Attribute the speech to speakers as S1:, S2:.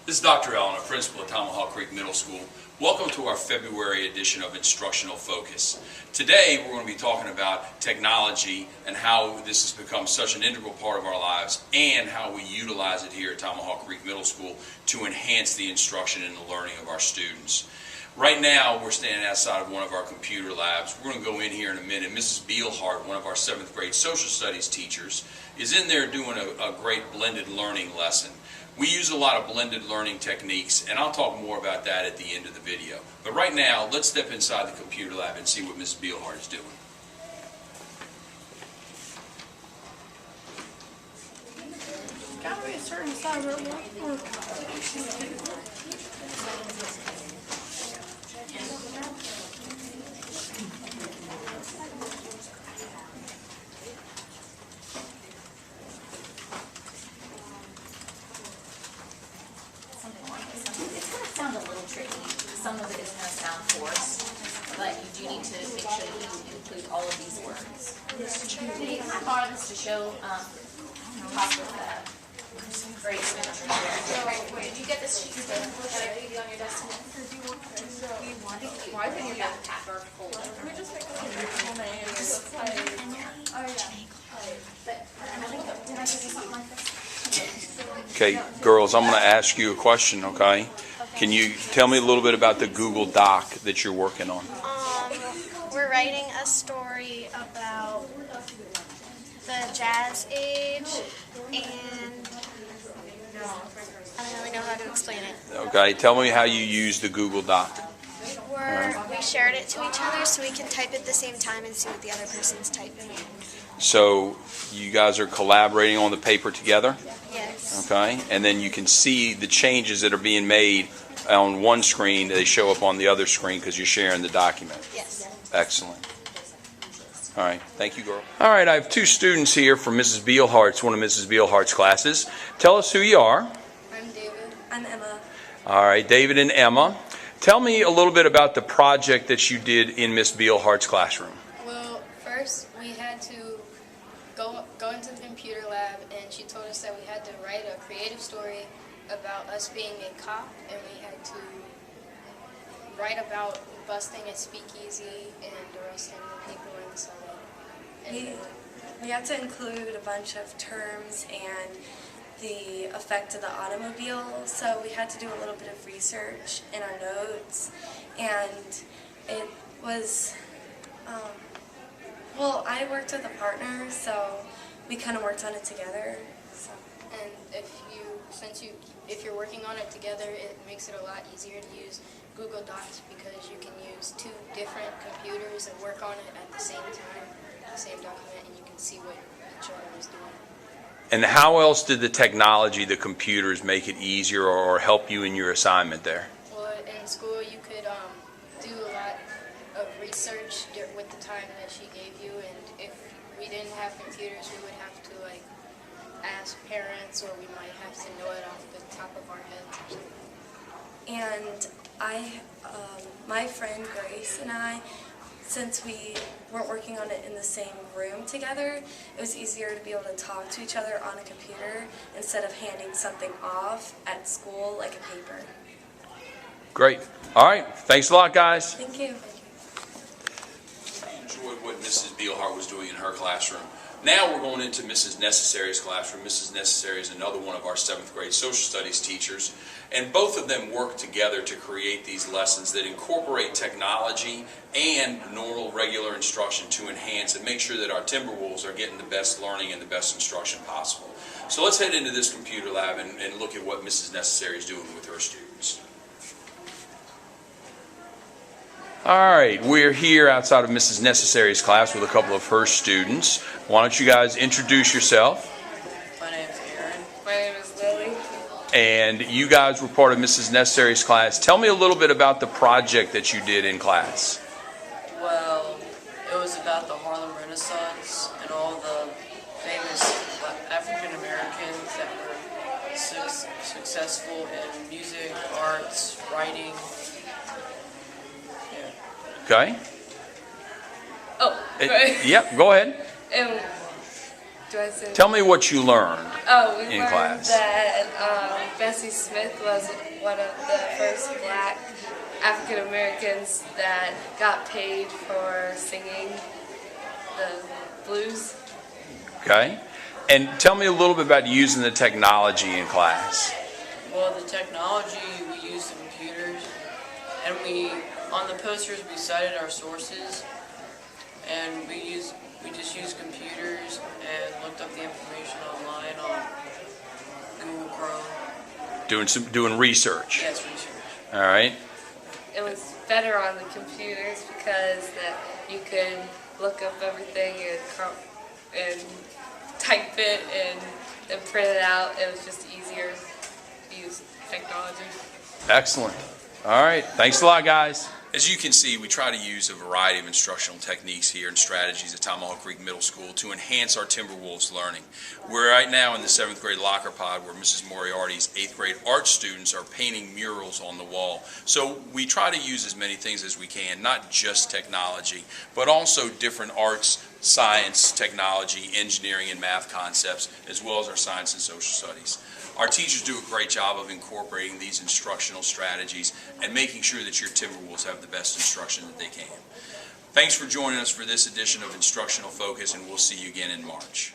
S1: This is Dr. Elena, principal at Tomahawk Creek Middle School. Welcome to our February edition of Instructional Focus. Today we're going to be talking about technology and how this has become such an integral part of our lives and how we utilize it here at Tomahawk Creek Middle School to enhance the instruction and the learning of our students. Right now we're standing outside of one of our computer labs. We're going to go in here in a minute. Mrs. Beelhart, one of our 7th grade social studies teachers, is in there doing a great blended learning lesson. We use a lot of blended learning techniques, and I'll talk more about that at the end of the video. But right now, let's step inside the computer lab and see what Mrs. Beelhart is doing.
S2: Gotta be a certain size or it won't work.
S3: Sound a little tricky. Some of it is going to sound forced, but you do need to make sure that you include all of these words. Can I borrow this to show possible that great spin under here? Did you get this sheet of paper that I gave you on your desk? Why is it in your backpack or folder?
S2: We just make a beautiful name. Oh yeah.
S3: But did I give you something like this?
S1: Okay, girls, I'm going to ask you a question, okay? Can you tell me a little bit about the Google Doc that you're working on?
S4: We're writing a story about the Jazz Age, and I don't really know how to explain it.
S1: Okay, tell me how you use the Google Doc.
S4: We shared it to each other so we can type at the same time and see what the other person's typing.
S1: So you guys are collaborating on the paper together?
S4: Yes.
S1: Okay, and then you can see the changes that are being made on one screen. They show up on the other screen because you're sharing the document.
S4: Yes.
S1: Excellent. All right, thank you, girl. All right, I have 2 students here from Mrs. Beelhart's, one of Mrs. Beelhart's classes. Tell us who you are.
S2: I'm David. I'm Emma.
S1: All right, David and Emma. Tell me a little bit about the project that you did in Miss Beelhart's classroom.
S5: Well, first we had to go into the computer lab, and she told us that we had to write a creative story about us being a cop, and we had to write about busting a speakeasy and arresting the people inside. And
S2: We had to include a bunch of terms and the effect of the automobile, so we had to do a little bit of research in our notes, and it was, well, I worked with a partner, so we kind of worked on it together. So.
S5: And if you're working on it together, it makes it a lot easier to use Google Docs because you can use 2 different computers and work on it at the same time, the same document, and you can see what each other is doing.
S1: And how else did the technology, the computers, make it easier or help you in your assignment there?
S5: Well, in school you could do a lot of research with the time that she gave you, and if we didn't have computers, we would have to ask parents, or we might have to know it off the top of our heads or something.
S2: And my friend Grace and I, since we weren't working on it in the same room together, it was easier to be able to talk to each other on a computer instead of handing something off at school like a paper.
S1: Great. All right. Thanks a lot, guys.
S2: Thank you.
S1: I enjoyed what Mrs. Beelhart was doing in her classroom. Now we're going into Mrs. Necessary's classroom. Mrs. Necessary is another one of our 7th grade social studies teachers, and both of them work together to create these lessons that incorporate technology and normal, regular instruction to enhance and make sure that our Timberwolves are getting the best learning and the best instruction possible. So let's head into this computer lab and look at what Mrs. Necessary is doing with her students. All right, we're here outside of Mrs. Necessary's class with a couple of her students. Why don't you guys introduce yourself?
S6: My name's Aaron.
S5: My name is Lily.
S1: And you guys were part of Mrs. Necessary's class. Tell me a little bit about the project that you did in class.
S6: Well, it was about the Harlem Renaissance and all the famous African Americans that were successful in music, arts, writing.
S1: Okay?
S7: Oh, right.
S1: Yep, go ahead.
S7: Do I say?
S1: Tell me what you learned
S7: We
S1: in
S7: learned
S1: class.
S7: that Bessie Smith was one of the first black African Americans that got paid for singing the blues.
S1: Okay. And tell me a little bit about using the technology in class.
S6: Well, the technology, we use the computers, and on the posters, we cited our sources, and we just used computers and looked up the information online on Google Chrome.
S1: Doing research.
S6: Yes, research.
S1: All right.
S7: It was better on the computers because you could look up everything and type it and then print it out. It was just easier to use technology.
S1: Excellent. All right. Thanks a lot, guys. As you can see, we try to use a variety of instructional techniques here and strategies at Tomahawk Creek Middle School to enhance our Timberwolves learning. We're right now in the 7th grade locker pod where Mrs. Moriarty's 8th grade art students are painting murals on the wall. So we try to use as many things as we can, not just technology, but also different arts, science, technology, engineering, and math concepts, as well as our science and social studies. Our teachers do a great job of incorporating these instructional strategies and making sure that your Timberwolves have the best instruction that they can. Thanks for joining us for this edition of Instructional Focus, and we'll see you again in March.